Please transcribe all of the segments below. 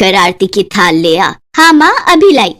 जाकर आरती की थाल ले आ। हाँ माँ, अभी लाई।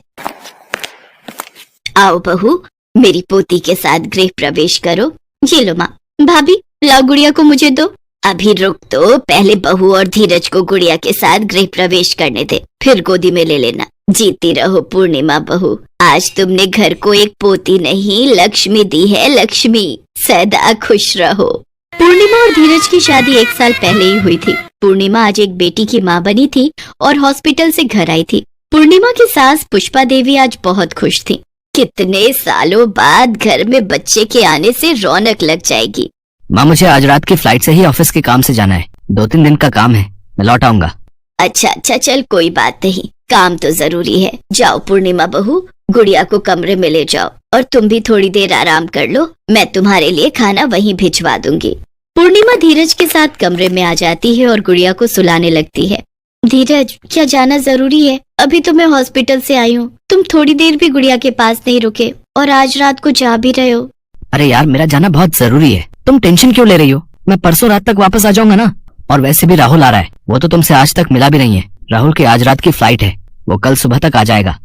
आओ बहू, मेरी पोती के साथ गृह प्रवेश करो। ये लो माँ। भाभी, लाओ गुड़िया को मुझे दो। अभी रुक तो, पहले बहू और धीरज को गुड़िया के साथ गृह प्रवेश करने दे, फिर गोदी में ले लेना। जीती रहो पूर्णिमा बहू, आज तुमने घर को एक पोती नहीं लक्ष्मी दी है। लक्ष्मी, सदा खुश रहो। पूर्णिमा और धीरज की शादी 1 साल पहले ही हुई थी। पूर्णिमा आज एक बेटी की माँ बनी थी और हॉस्पिटल से घर आई थी। पूर्णिमा की सास पुष्पा देवी आज बहुत खुश थी। कितने सालों बाद घर में बच्चे के आने से रौनक लग जाएगी। माँ, मुझे आज रात की फ्लाइट से ही ऑफिस के काम से जाना है। 2-3 दिन का काम है, मैं लौट आऊंगा। अच्छा, चल कोई बात नहीं, काम तो जरूरी है। जाओ पूर्णिमा बहू, गुड़िया को कमरे में ले जाओ और तुम भी थोड़ी देर आराम कर लो। मैं तुम्हारे लिए खाना वहीं भिजवा दूंगी। पूर्णिमा धीरज के साथ कमरे में आ जाती है और गुड़िया को सुलाने लगती है। धीरज, क्या जाना जरूरी है? अभी तो मैं हॉस्पिटल से आई हूँ। तुम थोड़ी देर भी गुड़िया के पास नहीं रुके और आज रात को जा भी रहे हो। अरे यार, मेरा जाना बहुत जरूरी है। तुम टेंशन क्यों ले रही हो? मैं परसों रात तक वापस आ जाऊंगा ना। और वैसे भी राहुल आ रहा है, वो तो तुमसे आज तक मिला भी नहीं है। राहुल की आज रात की फ्लाइट है, वो कल सुबह तक आ जाएगा।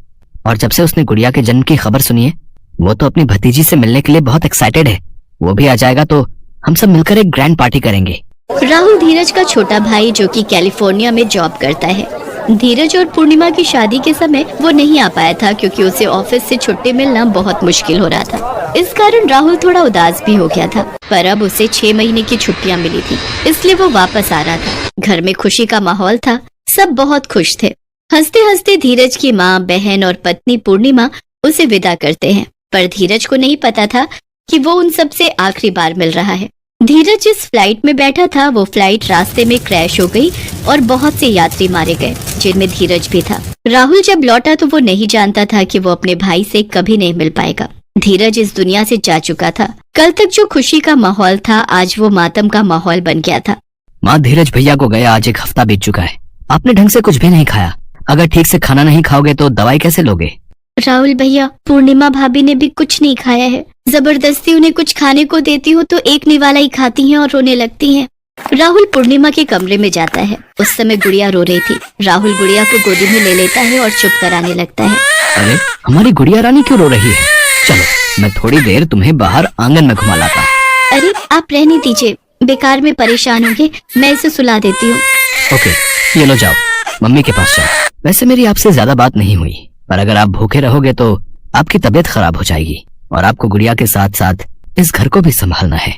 और जब से उसने गुड़िया के जन्म की खबर सुनी है, वो तो अपनी भतीजी से मिलने के लिए बहुत एक्साइटेड है। वो भी आ जाएगा तो हम सब मिलकर एक ग्रैंड पार्टी करेंगे। राहुल धीरज का छोटा भाई जो कि कैलिफोर्निया में जॉब करता है। धीरज और पूर्णिमा की शादी के समय वो नहीं आ पाया था क्योंकि उसे ऑफिस से छुट्टी मिलना बहुत मुश्किल हो रहा था। इस कारण राहुल थोड़ा उदास भी हो गया था, पर अब उसे 6 महीने की छुट्टियां मिली थी, इसलिए वो वापस आ रहा था। घर में खुशी का माहौल था, सब बहुत खुश थे। हंसते हंसते धीरज की माँ, बहन और पत्नी पूर्णिमा उसे विदा करते हैं, पर धीरज को नहीं पता था कि वो उन सबसे आखिरी बार मिल रहा है। धीरज जिस फ्लाइट में बैठा था वो फ्लाइट रास्ते में क्रैश हो गई और बहुत से यात्री मारे गए, जिनमें धीरज भी था। राहुल जब लौटा तो वो नहीं जानता था कि वो अपने भाई से कभी नहीं मिल पाएगा। धीरज इस दुनिया से जा चुका था। कल तक जो खुशी का माहौल था, आज वो मातम का माहौल बन गया था। माँ, धीरज भैया को गया आज 1 हफ्ता बीत चुका है। आपने ढंग से कुछ भी नहीं खाया। अगर ठीक से खाना नहीं खाओगे तो दवाई कैसे लोगे? राहुल भैया, पूर्णिमा भाभी ने भी कुछ नहीं खाया है। जबरदस्ती उन्हें कुछ खाने को देती हूँ तो एक निवाला ही खाती हैं और रोने लगती हैं। राहुल पूर्णिमा के कमरे में जाता है। उस समय गुड़िया रो रही थी। राहुल गुड़िया को गोदी में ले लेता है और चुप कराने लगता है। अरे, हमारी गुड़िया रानी क्यों रो रही है? चलो, मैं थोड़ी देर तुम्हें बाहर आंगन में घुमा लाता। अरे, आप रहने दीजिए, बेकार में परेशान होंगे, मैं इसे सुला देती हूँ। ओके, ये लो, जाओ मम्मी के पास जाओ। वैसे मेरी आपसे ज्यादा बात नहीं हुई, पर अगर आप भूखे रहोगे तो आपकी तबीयत खराब हो जाएगी और आपको गुड़िया के साथ साथ इस घर को भी संभालना है।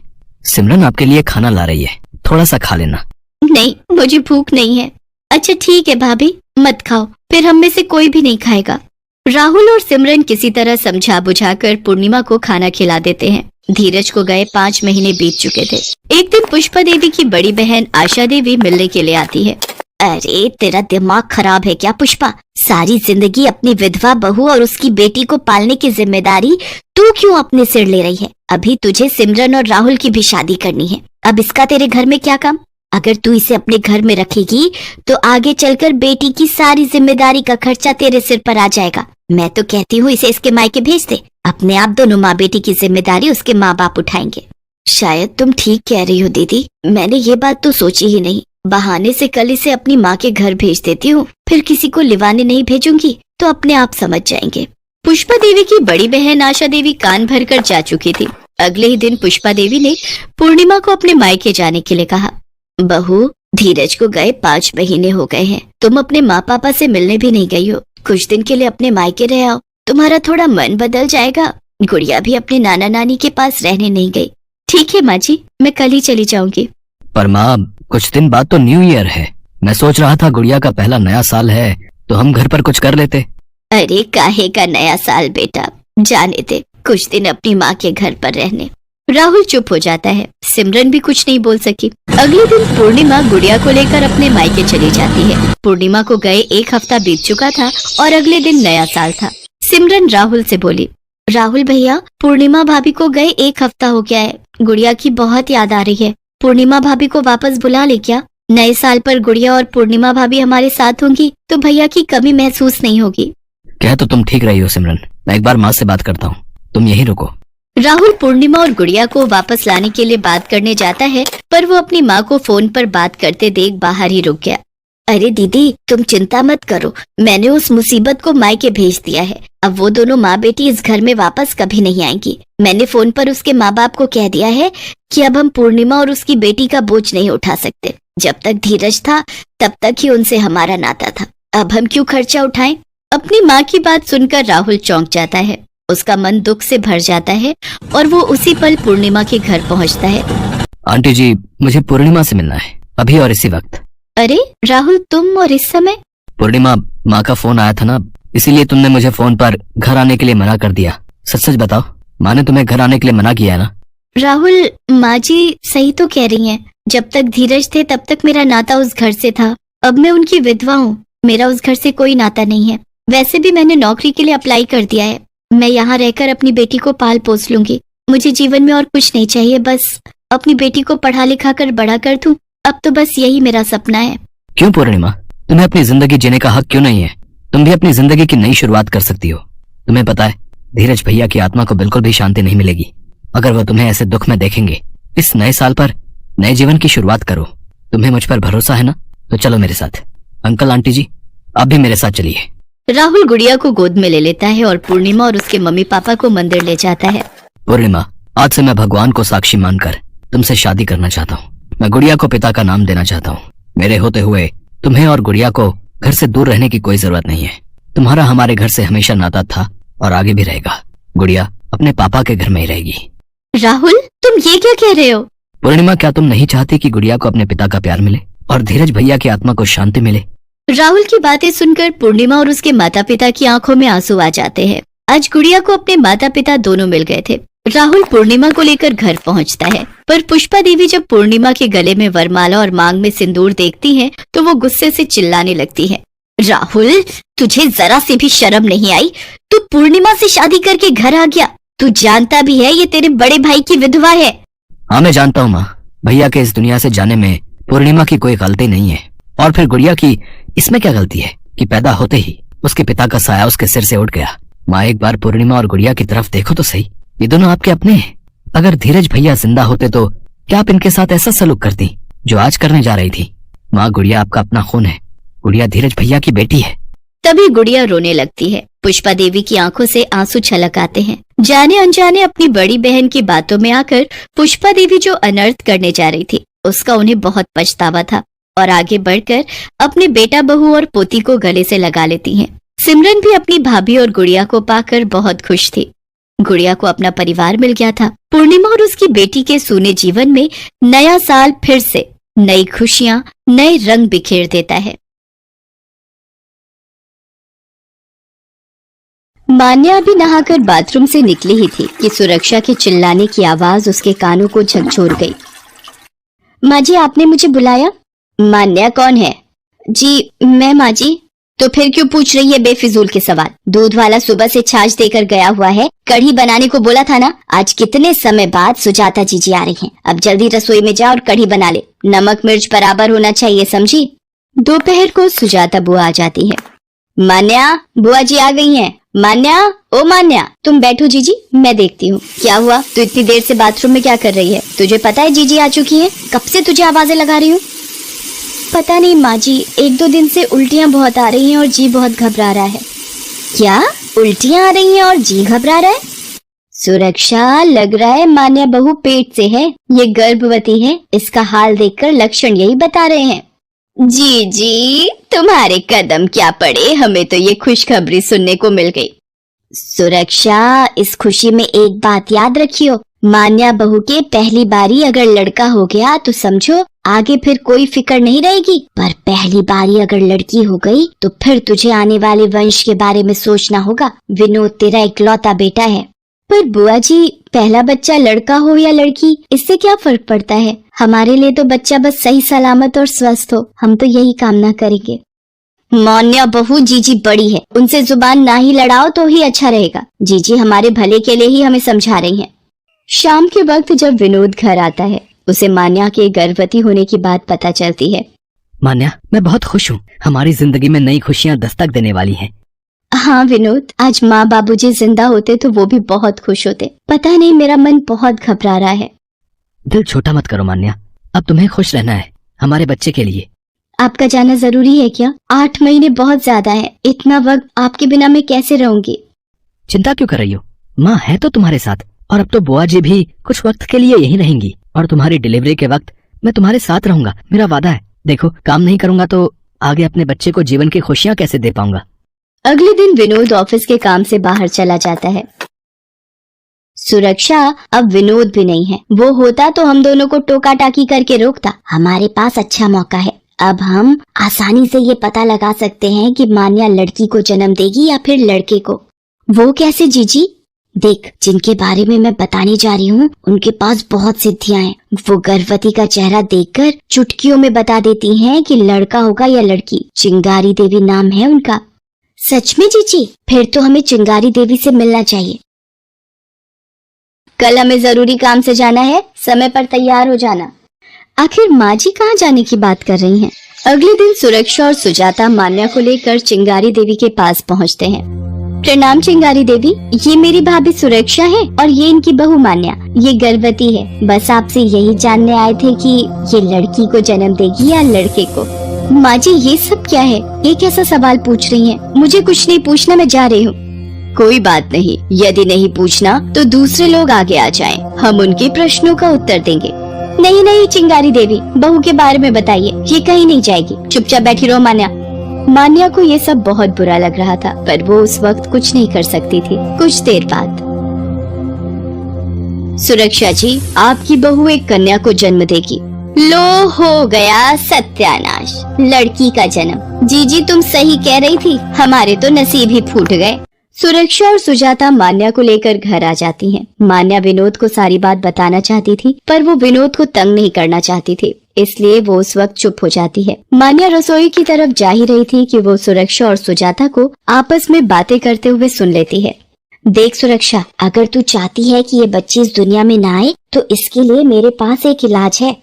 सिमरन आपके लिए खाना ला रही है, थोड़ा सा खा लेना। नहीं, मुझे भूख नहीं है। अच्छा ठीक है भाभी, मत खाओ, फिर हम में से कोई भी नहीं खाएगा। राहुल और सिमरन किसी तरह समझा बुझाकर पूर्णिमा को खाना खिला देते हैं। धीरज को गए 5 महीने बीत चुके थे। एक दिन पुष्पा देवी की बड़ी बहन आशा देवी मिलने के लिए आती है। अरे, तेरा दिमाग खराब है क्या पुष्पा? सारी जिंदगी अपनी विधवा बहू और उसकी बेटी को पालने की जिम्मेदारी तू क्यों अपने सिर ले रही है? अभी तुझे सिमरन और राहुल की भी शादी करनी है। अब इसका तेरे घर में क्या काम? अगर तू इसे अपने घर में रखेगी तो आगे चलकर बेटी की सारी जिम्मेदारी का खर्चा तेरे सिर पर आ जाएगा। मैं तो कहती हूँ इसे इसके मायके भेज दे। अपने आप दोनों माँ बेटी की जिम्मेदारी उसके माँ बाप उठाएंगे। शायद तुम ठीक कह रही हो दीदी, मैंने ये बात तो सोची ही नहीं। बहाने से कल इसे अपनी माँ के घर भेज देती हूँ, फिर किसी को लिवाने नहीं भेजूंगी तो अपने आप समझ जाएंगे। पुष्पा देवी की बड़ी बहन आशा देवी कान भर कर जा चुकी थी। अगले ही दिन पुष्पा देवी ने पूर्णिमा को अपने मायके जाने के लिए कहा। बहू, धीरज को गए 5 महीने हो गए हैं, तुम अपने माँ पापा से मिलने भी नहीं गई हो। कुछ दिन के लिए अपने मायके रह आओ, तुम्हारा थोड़ा मन बदल जाएगा। गुड़िया भी अपने नाना नानी के पास रहने नहीं गई। ठीक है माँ जी, मैं कल ही चली जाऊंगी। पर माँ, कुछ दिन बाद तो न्यू ईयर है। मैं सोच रहा था गुड़िया का पहला नया साल है तो हम घर पर कुछ कर लेते। अरे, काहे का नया साल बेटा, जाने दे, कुछ दिन अपनी माँ के घर पर रहने। राहुल चुप हो जाता है। सिमरन भी कुछ नहीं बोल सकी। अगले दिन पूर्णिमा गुड़िया को लेकर अपने मायके चली जाती है। पूर्णिमा को गए 1 हफ्ता बीत चुका था और अगले दिन नया साल था। सिमरन राहुल से बोली, राहुल भैया, पूर्णिमा भाभी को गए 1 हफ्ता हो गया है। गुड़िया की बहुत याद आ रही है। पूर्णिमा भाभी को वापस बुला ले क्या? नए साल पर गुड़िया और पूर्णिमा भाभी हमारे साथ होंगी तो भैया की कमी महसूस नहीं होगी। क्या तो तुम ठीक रही हो सिमरन, मैं एक बार माँ से बात करता हूँ, तुम यहीं रुको। राहुल पूर्णिमा और गुड़िया को वापस लाने के लिए बात करने जाता है, पर वो अपनी माँ को फोन पर बात करते देख बाहर ही रुक गया। अरे दीदी तुम चिंता मत करो, मैंने उस मुसीबत को मायके भेज दिया है। अब वो दोनों माँ बेटी इस घर में वापस कभी नहीं आएंगी। मैंने फोन पर उसके माँ बाप को कह दिया है कि अब हम पूर्णिमा और उसकी बेटी का बोझ नहीं उठा सकते। जब तक धीरज था तब तक ही उनसे हमारा नाता था, अब हम क्यों खर्चा उठाएं। अपनी माँ की बात सुनकर राहुल चौंक जाता है, उसका मन दुख से भर जाता है और वो उसी पल पूर्णिमा के घर पहुँचता है। आंटी जी, मुझे पूर्णिमा से मिलना है, अभी और इसी वक्त। अरे राहुल, तुम और इस समय? पूर्णिमा, माँ का फोन आया था ना, इसीलिए तुमने मुझे फोन पर घर आने के लिए मना कर दिया। सच सच बताओ, माँ ने तुम्हें घर आने के लिए मना किया है ना? राहुल, माँ जी सही तो कह रही हैं। जब तक धीरज थे तब तक मेरा नाता उस घर से था, अब मैं उनकी विधवा हूँ, मेरा उस घर से कोई नाता नहीं है। वैसे भी मैंने नौकरी के लिए अप्लाई कर दिया है, मैं यहाँ रहकर अपनी बेटी को पाल पोस लूंगी। मुझे जीवन में और कुछ नहीं चाहिए, बस अपनी बेटी को पढ़ा लिखा कर बड़ा कर दूं। अब तो बस यही मेरा सपना है। क्यों पूर्णिमा, तुम्हें अपनी जिंदगी जीने का हक क्यों नहीं है? तुम भी अपनी जिंदगी की नई शुरुआत कर सकती हो। तुम्हें पता है, धीरज भैया की आत्मा को बिल्कुल भी शांति नहीं मिलेगी अगर वो तुम्हें ऐसे दुख में देखेंगे। इस नए साल पर नए जीवन की शुरुआत करो। तुम्हें मुझ पर भरोसा है ना? तो चलो मेरे साथ। अंकल आंटी जी, आप भी मेरे साथ चलिए। राहुल गुड़िया को गोद में ले लेता है और पूर्णिमा और उसके मम्मी पापा को मंदिर ले जाता है। पूर्णिमा, आज से मैं भगवान को साक्षी मानकर तुमसे शादी करना चाहता हूँ। मैं गुड़िया को पिता का नाम देना चाहता हूँ। मेरे होते हुए तुम्हें और गुड़िया को घर से दूर रहने की कोई जरूरत नहीं है। तुम्हारा हमारे घर से हमेशा नाता था और आगे भी रहेगा। गुड़िया अपने पापा के घर में ही रहेगी। राहुल, तुम ये क्या कह रहे हो? पूर्णिमा, क्या तुम नहीं चाहती कि गुड़िया को अपने पिता का प्यार मिले और धीरज भैया की आत्मा को शांति मिले? राहुल की बातें सुनकर पूर्णिमा और उसके माता पिता की आंखों में आंसू आ जाते हैं। आज गुड़िया को अपने माता पिता दोनों मिल गए थे। राहुल पूर्णिमा को लेकर घर पहुंचता है, पर पुष्पा देवी जब पूर्णिमा के गले में वरमाला और मांग में सिंदूर देखती हैं, तो वो गुस्से से चिल्लाने लगती है। राहुल, तुझे जरा से भी शर्म नहीं आई? तू पूर्णिमा से शादी करके घर आ गया। तू जानता भी है ये तेरे बड़े भाई की विधवा है। हाँ, मैं जानता हूँ माँ। भैया के इस दुनिया से जाने में पूर्णिमा की कोई गलती नहीं है, और फिर गुड़िया की इसमें क्या गलती है कि पैदा होते ही उसके पिता का साया उसके सिर से उठ गया। माँ, एक बार पूर्णिमा और गुड़िया की तरफ देखो तो सही, ये दोनों आपके अपने हैं। अगर धीरज भैया जिंदा होते तो क्या आप इनके साथ ऐसा सलूक करती जो आज करने जा रही थी? माँ, गुड़िया आपका अपना खून है, गुड़िया धीरज भैया की बेटी है। तभी गुड़िया रोने लगती है। पुष्पा देवी की आंखों से आंसू छलक आते हैं। जाने अनजाने अपनी बड़ी बहन की बातों में आकर पुष्पा देवी जो अनर्थ करने जा रही थी उसका उन्हें बहुत पछतावा था, और आगे बढ़कर अपने बेटा बहू और पोती को गले से लगा लेती हैं। सिमरन भी अपनी भाभी और गुड़िया को पाकर बहुत खुश थी। गुड़िया को अपना परिवार मिल गया था। पूर्णिमा और उसकी बेटी के सूने जीवन में नया साल फिर से नई खुशियां, नए रंग बिखेर देता है। मान्या अभी नहाकर बाथरूम से निकली ही थी कि सुरक्षा के चिल्लाने की आवाज उसके कानों को झकझोर गई। माँ जी, आपने मुझे बुलाया? मान्या कौन है? जी मैं माँ जी। तो फिर क्यों पूछ रही है बेफिजूल के सवाल? दूध वाला सुबह से छाछ देकर गया हुआ है, कढ़ी बनाने को बोला था ना। आज कितने समय बाद सुजाता जीजी आ रही हैं, अब जल्दी रसोई में जा और कढ़ी बना ले। नमक मिर्च बराबर होना चाहिए, समझी? दोपहर को सुजाता बुआ आ जाती है। मान्या, बुआ जी आ गई हैं। मान्या, ओ मान्या, तुम बैठो जीजी, मैं देखती हूँ। क्या हुआ? तू इतनी देर से बाथरूम में क्या कर रही है? तुझे पता है जीजी आ चुकी है? कब से तुझे आवाजें लगा रही हूँ। पता नहीं माँ जी, 1-2 दिन से उल्टियाँ बहुत आ रही हैं और जी बहुत घबरा रहा है। क्या उल्टियाँ आ रही हैं और जी घबरा रहा है? सुरक्षा, लग रहा है मान्या बहू पेट से है, ये गर्भवती है। इसका हाल देखकर लक्षण यही बता रहे हैं। जी जी, तुम्हारे कदम क्या पड़े, हमें तो ये खुशखबरी सुनने को मिल गई। सुरक्षा, इस खुशी में एक बात याद रखियो, मान्या बहू के पहली बारी अगर लड़का हो गया तो समझो आगे फिर कोई फिक्र नहीं रहेगी, पर पहली बारी अगर लड़की हो गई तो फिर तुझे आने वाले वंश के बारे में सोचना होगा। विनोद तेरा इकलौता बेटा है। पर बुआ जी, पहला बच्चा लड़का हो या लड़की, इससे क्या फर्क पड़ता है? हमारे लिए तो बच्चा बस सही सलामत और स्वस्थ हो, हम तो यही कामना करेंगे। मान्या बहू, जीजी बड़ी है, उनसे जुबान ना ही लड़ाओ तो ही अच्छा रहेगा। जीजी हमारे भले के लिए ही हमें समझा रही हैं। शाम के वक्त जब विनोद घर आता है, उसे मान्या के गर्भवती होने की बात पता चलती है। मान्या, मैं बहुत खुश हूँ, हमारी जिंदगी में नई खुशियाँ दस्तक देने वाली हैं। हाँ विनोद, आज माँ बाबूजी जिंदा होते तो वो भी बहुत खुश होते। पता नहीं, मेरा मन बहुत घबरा रहा है। दिल छोटा मत करो मान्या, अब तुम्हें खुश रहना है हमारे बच्चे के लिए। आपका जाना जरूरी है क्या? 8 महीने बहुत ज्यादा है, इतना वक्त आपके बिना मैं कैसे रहूंगी? चिंता क्यों कर रही हो? माँ है तो तुम्हारे साथ, और अब तो बुआ जी भी कुछ वक्त के लिए यहीं रहेंगी, और तुम्हारी डिलीवरी के वक्त मैं तुम्हारे साथ रहूंगा, मेरा वादा है। देखो, काम नहीं करूंगा तो आगे अपने बच्चे को जीवन की खुशियाँ कैसे दे पाऊंगा। अगले दिन विनोद ऑफिस के काम से बाहर चला जाता है। सुरक्षा अब विनोद भी नहीं है। वो होता तो हम दोनों को टोका टाकी करके रोकता। हमारे पास अच्छा मौका है। अब हम आसानी से ये पता लगा सकते हैं कि मान्या लड़की को जन्म देगी या फिर लड़के को। वो कैसे जीजी? देख, जिनके बारे में मैं बताने जा रही हूँ उनके पास बहुत सिद्धियां हैं। वो गर्भवती का चेहरा देखकर चुटकियों में बता देती हैं कि लड़का होगा या लड़की। चिंगारी देवी नाम है उनका। सच में जीजी? फिर तो हमें चिंगारी देवी से मिलना चाहिए। कल हमें जरूरी काम से जाना है, समय पर तैयार हो जाना। आखिर माँ जी कहाँ जाने की बात कर रही हैं? अगले दिन सुरक्षा और सुजाता मान्या को लेकर चिंगारी देवी के पास पहुँचते हैं। प्रणाम चिंगारी देवी, ये मेरी भाभी सुरक्षा है और ये इनकी बहू मान्या। ये गर्भवती है। बस आपसे यही जानने आए थे कि ये लड़की को जन्म देगी या लड़के को। माँ जी, ये सब क्या है? ये कैसा सवाल पूछ रही हैं? मुझे कुछ नहीं पूछना, मैं जा रही हूँ। कोई बात नहीं, यदि नहीं पूछना तो दूसरे लोग आगे आ जाएं, हम उनके प्रश्नों का उत्तर देंगे। नहीं नहीं चिंगारी देवी, बहू के बारे में बताइए, ये कहीं नहीं जाएगी। चुपचाप बैठी रहो मान्या। मान्या को ये सब बहुत बुरा लग रहा था, पर वो उस वक्त कुछ नहीं कर सकती थी। कुछ देर बाद, सुरक्षा जी, आपकी बहू एक कन्या को जन्म देगी। लो, हो गया सत्यानाश, लड़की का जन्म। जीजी तुम सही कह रही थी, हमारे तो नसीब ही फूट गए। सुरक्षा और सुजाता मान्या को लेकर घर आ जाती हैं। मान्या विनोद को सारी बात बताना चाहती थी, पर वो विनोद को तंग नहीं करना चाहती थी, इसलिए वो उस वक्त चुप हो जाती है। मान्या रसोई की तरफ जा ही रही थी कि वो सुरक्षा और सुजाता को आपस में बातें करते हुए सुन लेती है। देख सुरक्षा, अगर तू चाहती है कि ये बच्ची इस दुनिया में ना आए तो इसके लिए मेरे पास एक इलाज है।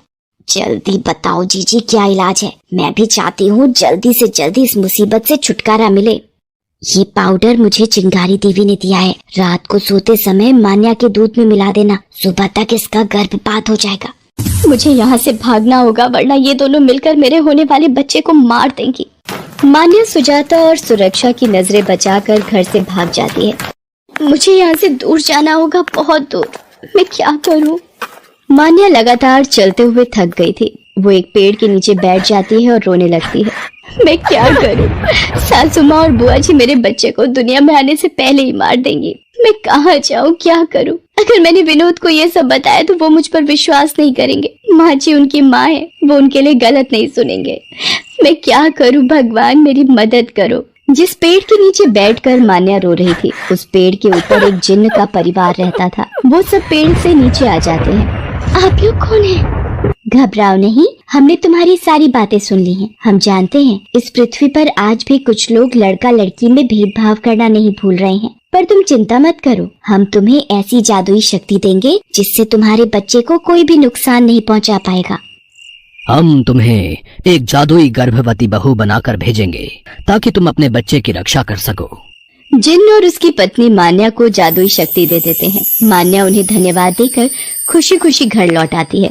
जल्दी बताओ जीजी, क्या इलाज है? मैं भी चाहती हूँ जल्दी से जल्दी इस मुसीबत से छुटकारा मिले। ये पाउडर मुझे चिंगारी देवी ने दिया है। रात को सोते समय मान्या के दूध में मिला देना, सुबह तक इसका गर्भपात हो जाएगा। मुझे यहाँ से भागना होगा, वरना ये दोनों मिलकर मेरे होने वाले बच्चे को मार देंगी। मान्या सुजाता और सुरक्षा की नजरें बचाकर घर से भाग जाती है। मुझे यहाँ से दूर जाना होगा, बहुत दूर। मैं क्या करूँ? मान्या लगातार चलते हुए थक गई थी। वो एक पेड़ के नीचे बैठ जाती है और रोने लगती है। मैं क्या करूं? सासू माँ और बुआ जी मेरे बच्चे को दुनिया में आने से पहले ही मार देंगी। मैं कहाँ जाऊं, क्या करूं? अगर मैंने विनोद को ये सब बताया तो वो मुझ पर विश्वास नहीं करेंगे। माँ जी उनकी माँ है, वो उनके लिए गलत नहीं सुनेंगे। मैं क्या करूं? भगवान मेरी मदद करो। जिस पेड़ के नीचे बैठकर मान्या रो रही थी, उस पेड़ के ऊपर एक जिन्न का परिवार रहता था। वो सब पेड़ से नीचे आ जाते हैं। आप लोग कौन हैं? घबराओ नहीं, हमने तुम्हारी सारी बातें सुन ली हैं। हम जानते हैं इस पृथ्वी पर आज भी कुछ लोग लड़का लड़की में भेदभाव करना नहीं भूल रहे हैं, पर तुम चिंता मत करो। हम तुम्हें ऐसी जादुई शक्ति देंगे जिससे तुम्हारे बच्चे को कोई भी नुकसान नहीं पहुंचा पाएगा। हम तुम्हें एक जादुई गर्भवती बहू बनाकर भेजेंगे ताकि तुम अपने बच्चे की रक्षा कर सको। जिन्न और उसकी पत्नी मान्या को जादुई शक्ति दे देते हैं। मान्या उन्हें धन्यवाद देकर खुशी खुशी घर लौट आती है।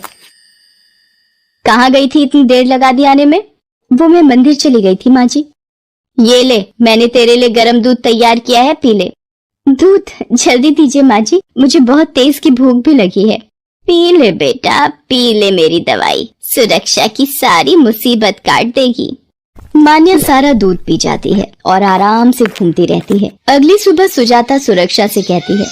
कहाँ गई थी? इतनी देर लगा दी आने में। वो मैं मंदिर चली गई थी माँ जी। ये ले, मैंने तेरे लिए गर्म दूध तैयार किया है, पी ले। दूध जल्दी दीजिए माँ जी, मुझे बहुत तेज की भूख भी लगी है। पी ले बेटा, पी ले मेरी दवाई, सुरक्षा की सारी मुसीबत काट देगी। मान्या सारा दूध पी जाती है और आराम से घूमती रहती है। अगली सुबह सुजाता सुरक्षा से कहती है,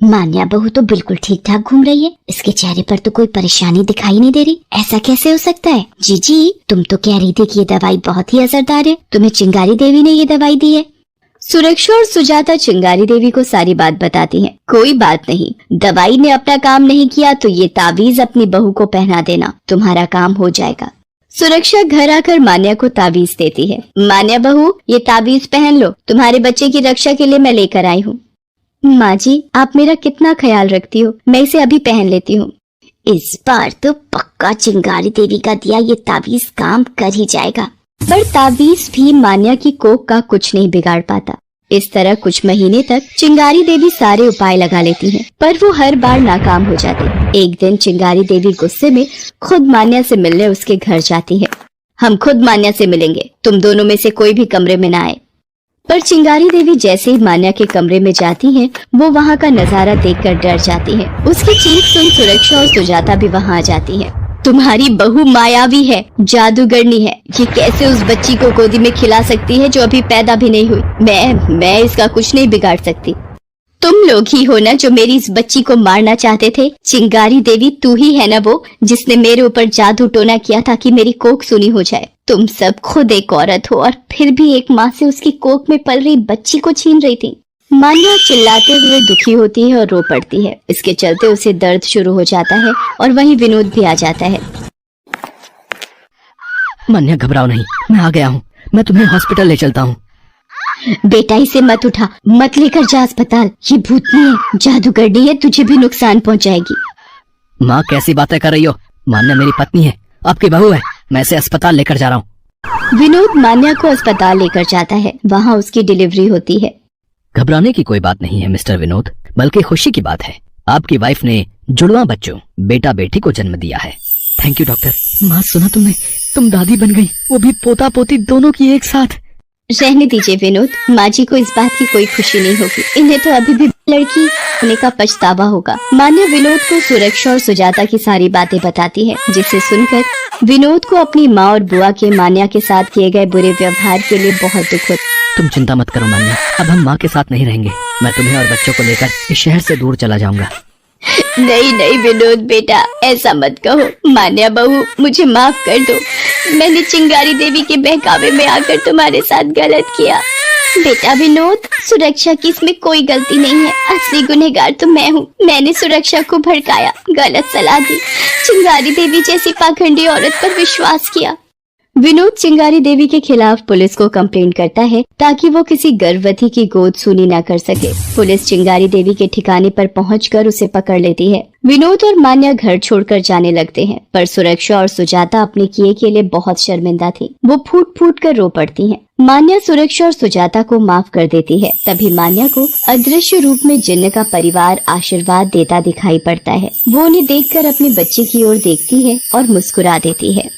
मान्या बहू तो बिल्कुल ठीक ठाक घूम रही है, इसके चेहरे पर तो कोई परेशानी दिखाई नहीं दे रही। ऐसा कैसे हो सकता है? जीजी तुम तो कह रही थी कि ये दवाई बहुत ही असरदार है, तुम्हें चिंगारी देवी ने ये दवाई दी है। सुरक्षा और सुजाता चिंगारी देवी को सारी बात बताती हैं। कोई बात नहीं, दवाई ने अपना काम नहीं किया तो ये तावीज अपनी बहू को पहना देना, तुम्हारा काम हो जाएगा। सुरक्षा घर आकर मान्या को तावीज देती है। मान्या बहू, ये तावीज पहन लो, तुम्हारे बच्चे की रक्षा के लिए मैं लेकर आई हूँ। माँ जी आप मेरा कितना ख्याल रखती हो, मैं इसे अभी पहन लेती हूँ। इस बार तो पक्का चिंगारी देवी का दिया ये तावीज काम कर ही जाएगा। पर तावीज भी मान्या की कोख का कुछ नहीं बिगाड़ पाता। इस तरह कुछ महीने तक चिंगारी देवी सारे उपाय लगा लेती हैं, पर वो हर बार नाकाम हो जाती। एक दिन चिंगारी देवी गुस्से में खुद मान्या से मिलने उसके घर जाती है। हम खुद मान्या से मिलेंगे, तुम दोनों में से कोई भी कमरे में ना आए। पर चिंगारी देवी जैसे ही मान्या के कमरे में जाती हैं, वो वहाँ का नजारा देखकर डर जाती है। उसकी चीख सुन सुरक्षा और सुजाता भी वहाँ आ जाती है। तुम्हारी बहू मायावी है, जादूगरनी है, ये कैसे उस बच्ची को गोदी में खिला सकती है जो अभी पैदा भी नहीं हुई। मैं इसका कुछ नहीं बिगाड़ सकती। तुम लोग ही हो ना जो मेरी इस बच्ची को मारना चाहते थे। चिंगारी देवी, तू ही है ना वो जिसने मेरे ऊपर जादू टोना किया ताकि मेरी कोख सुनी हो जाए। तुम सब खुद एक औरत हो और फिर भी एक माँ से उसकी कोख में पल रही बच्ची को छीन रही थी। मान्या चिल्लाते हुए दुखी होती है और रो पड़ती है। इसके चलते उसे दर्द शुरू हो जाता है और वहीं विनोद भी आ जाता है। मान्या घबराओ नहीं, मैं आ गया हूँ। मैं तुम्हें हॉस्पिटल ले चलता हूँ। बेटा इसे मत उठा, मत लेकर जा अस्पताल। ये भूतनी है, जादूगरनी है, तुझे भी नुकसान पहुँचाएगी। माँ कैसी बातें कर रही हो? मान्या मेरी पत्नी है, आपकी बहू है। मैं इसे अस्पताल लेकर जा रहा हूँ। विनोद मान्या को अस्पताल लेकर जाता है। वहाँ उसकी डिलीवरी होती है। घबराने की कोई बात नहीं है मिस्टर विनोद, बल्कि खुशी की बात है। आपकी वाइफ ने जुड़वा बच्चों बेटा बेटी को जन्म दिया है। Thank you doctor. माँ सुना तुमने, तुम दादी बन गई, वो भी पोता पोती दोनों की एक साथ। रहने दीजिए विनोद, माँ जी को इस बात की कोई खुशी नहीं होगी। इन्हें तो अभी भी लड़की होने का पछतावा होगा। मान्या विनोद को सुरक्षा और सुजाता की सारी बातें बताती है, जिसे सुनकर विनोद को अपनी माँ और बुआ के मान्या के साथ किए गए बुरे व्यवहार के लिए बहुत दुख होता। तुम चिंता मत करो मान्या, अब हम माँ के साथ नहीं रहेंगे। मैं तुम्हें और बच्चों को लेकर इस शहर से दूर चला जाऊंगा। नहीं नहीं विनोद बेटा, ऐसा मत कहो। मान्या बहू, मुझे माफ कर दो। मैंने चिंगारी देवी के बहकावे में आकर तुम्हारे साथ गलत किया। बेटा विनोद, सुरक्षा की इसमें कोई गलती नहीं है। असली गुनहगार तो मैं हूँ। मैंने सुरक्षा को भड़काया, गलत सलाह दी, चिंगारी देवी जैसी पाखंडी औरत पर विश्वास किया। विनोद चिंगारी देवी के खिलाफ पुलिस को कंप्लेंट करता है ताकि वो किसी गर्भवती की गोद सूनी न कर सके। पुलिस चिंगारी देवी के ठिकाने पर पहुंचकर उसे पकड़ लेती है। विनोद और मान्या घर छोड़कर जाने लगते हैं, पर सुरक्षा और सुजाता अपने किए के लिए बहुत शर्मिंदा थी। वो फूट फूट कर रो पड़ती हैं। मान्या सुरक्षा और सुजाता को माफ कर देती है। तभी मान्या को अदृश्य रूप में जिन्न का परिवार आशीर्वाद देता दिखाई पड़ता है। वो उन्हें देखकर अपने बच्चे की ओर देखती है और मुस्कुरा देती है।